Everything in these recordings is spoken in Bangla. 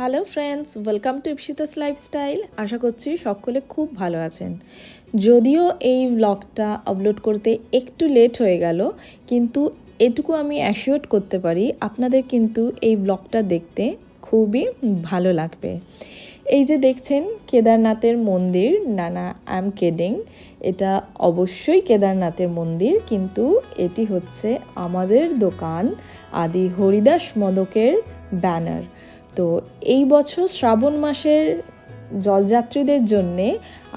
Hello friends, welcome to Ipsita's lifestyle. আশা করছি সকলে খুব ভালো আছেন। যদিও এই ব্লগটা আপলোড করতে একটু লেট হয়ে গেল, কিন্তু এটুকু আমি অ্যাসিওর করতে পারি আপনাদের কিন্তু এই ব্লগটা দেখতে খুবই ভালো লাগবে। এই যে দেখছেন কেদারনাথের মন্দির, নানা আই এম কিডিং, এটা অবশ্যই কেদারনাথের মন্দির, কিন্তু এটি হচ্ছে আমাদের দোকান আদি হরিদাস মদকের ব্যানার। তো এই বছর শ্রাবণ মাসের জলযাত্রীদের জন্যে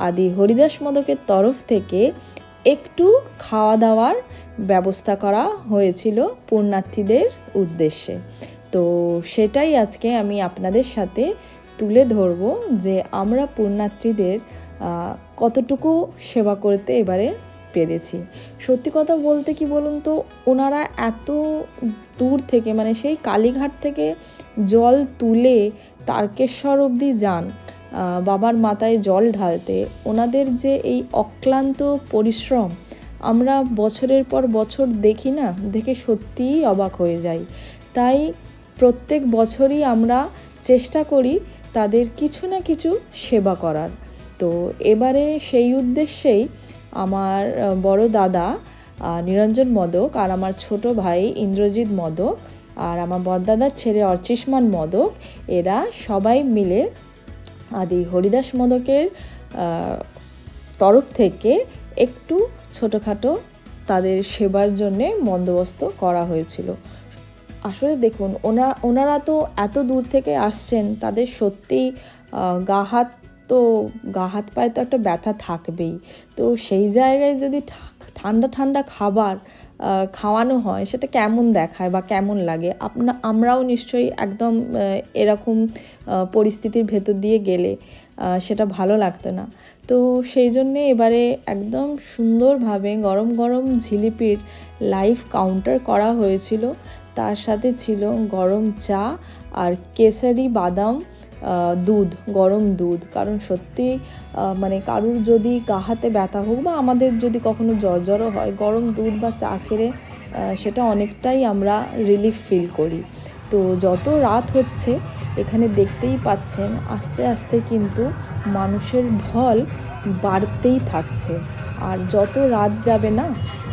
আদি হরিদাস মদকের তরফ থেকে একটু খাওয়া দাওয়ার ব্যবস্থা করা হয়েছিল পুণ্যার্থীদের উদ্দেশ্যে। তো সেটাই আজকে আমি আপনাদের সাথে তুলে ধরব যে আমরা পুণ্যার্থীদের কতটুকু সেবা করতে এবারে পেরেছি। সত্যি কথা বলতে কি বলুন তো, ওনারা এত দূর থেকে, মানে সেই কালীঘাট থেকে জল তুলে তারকেশ্বর অবধি যান বাবার মাথায় জল ঢালতে। ওনাদের যে এই অক্লান্ত পরিশ্রম আমরা বছরের পর বছর দেখি না, দেখে সত্যিই অবাক হয়ে যাই। তাই প্রত্যেক বছরই আমরা চেষ্টা করি তাদের কিছু না কিছু সেবা করার। তো এবারে সেই উদ্দেশ্যেই আমার বড় দাদা নিরঞ্জন মদক আর আমার ছোট ভাই ইন্দ্রজিৎ মদক আর আমার বড়দাদার ছেলে অর্চিষ্মান মদক, এরা সবাই মিলে আদি হরিদাস মদকের তরফ থেকে একটু ছোটোখাটো তাদের সেবার জন্যে বন্দোবস্ত করা হয়েছিল। আসলে দেখুন, ওনারা তো এত দূর থেকে আসছেন, তাদের সত্যিই গা হাত পায়ে তো একটা ব্যথা থাকবেই। তো সেই জায়গায় যদি ঠান্ডা ঠান্ডা খাবার খাওয়ানো হয়, সেটা কেমন দেখায় বা কেমন লাগে আমরাও নিশ্চয়ই একদম এরকম পরিস্থিতির ভেতর দিয়ে গেলে সেটা ভালো লাগতো না। তো সেই জন্যে এবারে একদম সুন্দরভাবে গরম গরম জিলিপির লাইভ কাউন্টার করা হয়েছিল। তার সাথে ছিল গরম চা আর কেসারি বাদাম দুধ, গরম দুধ। কারণ সত্যি মানে কারুর যদি গা হাতে ব্যথা হোক বা আমাদের যদি কখনো জ্বরও হয়, গরম দুধ বা চা খেলে সেটা অনেকটাই আমরা রিলিফ ফিল করি। তো যত রাত হচ্ছে এখানে দেখতেই পাচ্ছেন আস্তে আস্তে কিন্তু মানুষের ঢল বাড়তেই থাকছে। আর যত রাত যাবে না,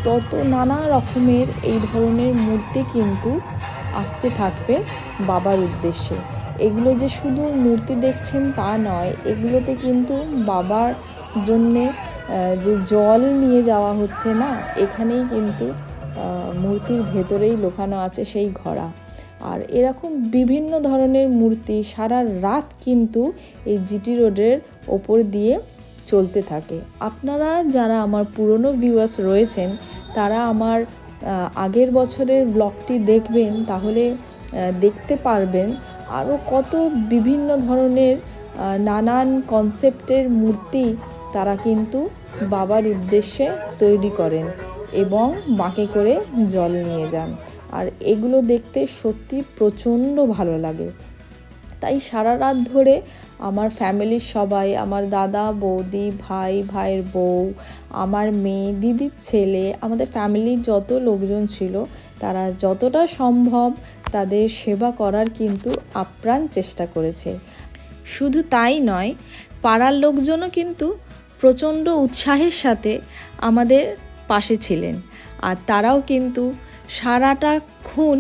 তত নানা রকমের এই ধরনের মূর্তি কিন্তু আসতে থাকবে বাবার উদ্দেশ্যে। এগুলো যে শুধু মূর্তি দেখছেন তা নয়, এগুলোতে কিন্তু বাবার জন্যে যে জল নিয়ে যাওয়া হচ্ছে না, এখানেই কিন্তু মূর্তির ভেতরেই লুকানো আছে সেই ঘোড়া। আর এরকম বিভিন্ন ধরনের মূর্তি সারা রাত কিন্তু এই জিটি রোডের ওপর দিয়ে চলতে থাকে। আপনারা যারা আমার পুরনো ভিউয়ার্স রয়েছেন, তারা আমার আগের বছরের ব্লগটি দেখবেন, তাহলে দেখতে পারবেন আরও কত বিভিন্ন ধরনের নানান কনসেপ্টের মূর্তি তারা কিন্তু বাবার উদ্দেশ্যে তৈরি করেন এবং বাঁকে করে জল নিয়ে যান। আর এগুলো দেখতে সত্যি প্রচণ্ড ভালো লাগে। তাই সারা রাত ধরে আমার ফ্যামিলির সবাই, আমার দাদা, বৌদি, ভাইয়ের বউ, আমার মেয়ে, দিদির ছেলে, আমাদের ফ্যামিলির যত লোকজন ছিল, তারা যতটা সম্ভব তাদের সেবা করার কিন্তু আপ্রাণ চেষ্টা করেছে। শুধু তাই নয়, পাড়ার লোকজনও কিন্তু প্রচণ্ড উৎসাহের সাথে আমাদের পাশে ছিলেন। আর তারাও কিন্তু সারাটাক্ষণ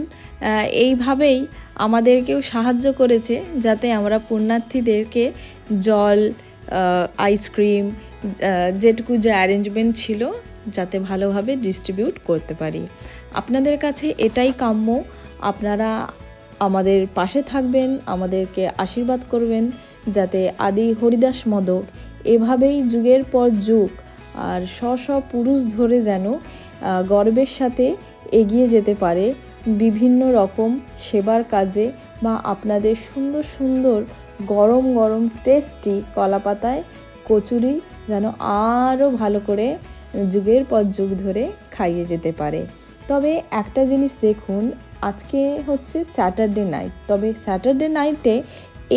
এইভাবেই আমাদেরকেও সাহায্য করেছে, যাতে আমরা পুণ্যার্থীদেরকে জল, আইসক্রিম, যেটুকু যে অ্যারেঞ্জমেন্ট ছিল, যাতে ভালোভাবে ডিস্ট্রিবিউট করতে পারি। আপনাদের কাছে এটাই কাম্য, আপনারা আমাদের পাশে থাকবেন, আমাদেরকে আশীর্বাদ করবেন, যাতে আদি হরিদাস মদক এভাবেই যুগের পর যুগ আর পুরুষ ধরে যেন গর্বের সাথে এগিয়ে যেতে পারে বিভিন্ন রকম সেবার কাজে, বা আপনাদের সুন্দর সুন্দর গরম গরম টেস্টি কলাপাতায় কচুরি যেন আরও ভালো করে যুগের পর যুগ ধরে খাইয়ে যেতে পারে। তবে একটা জিনিস দেখুন, আজকে হচ্ছে স্যাটারডে নাইট, তবে স্যাটারডে নাইটে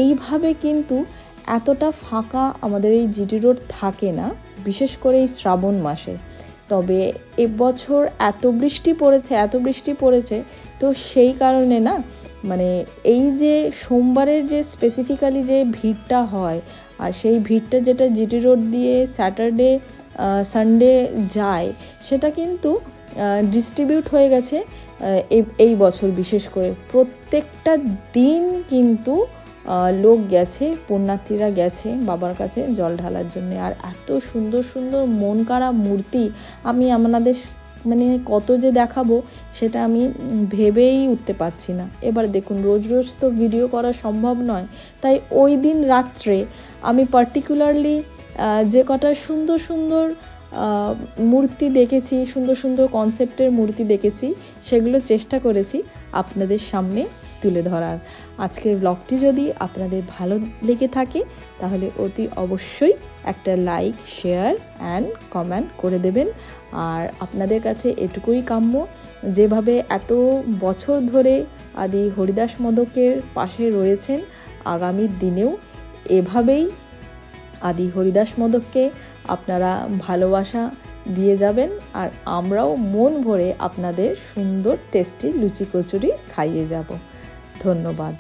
এইভাবে কিন্তু এতটা ফাঁকা আমাদের এই জিটি রোড থাকে না, বিশেষ করে এই শ্রাবণ মাসে। তবে এবছর এত বৃষ্টি পড়েছে, তো সেই কারণে না মানে এই যে সোমবারের যে স্পেসিফিক্যালি যে ভিড়টা হয়, আর সেই ভিড়টা যেটা জিটি রোড দিয়ে স্যাটারডে সানডে যায়, সেটা কিন্তু ডিস্ট্রিবিউট হয়ে গেছে এই বছর। বিশেষ করে প্রত্যেকটা দিন কিন্তু লোক গেছে, পুণ্যার্থীরা গেছে বাবার কাছে জল ঢালার জন্য। আর এত সুন্দর সুন্দর মন কাড়া মূর্তি আমি আপনাদের মানে কত যে দেখাবো সেটা আমি ভেবেই উঠতে পারছি না। এবার দেখুন, রোজ রোজ তো ভিডিও করা সম্ভব নয়, তাই ওই দিন রাত্রে আমি পার্টিকুলারলি যে কটা সুন্দর সুন্দর মূর্তি দেখেছি, সুন্দর সুন্দর কনসেপ্টের মূর্তি দেখেছি, সেগুলো চেষ্টা করেছি আপনাদের সামনে তুলে ধরার। আজকের ব্লগটি যদি আপনাদের ভালো লেগে থাকে তাহলে অতি অবশ্যই একটা লাইক, শেয়ার অ্যান্ড কমেন্ট করে দেবেন। আর আপনাদের কাছে এটুকুই কাম্য, যেভাবে এত বছর ধরে আদি হরিদাস মদকের পাশে রয়েছেন, আগামী দিনেও এভাবেই আদি হরিদাস মদককে আপনারা ভালোবাসা দিয়ে যাবেন, আর আমরাও মন ভরে আপনাদের সুন্দর টেস্টি লুচি কচুরি খাইয়ে যাব। ধন্যবাদ।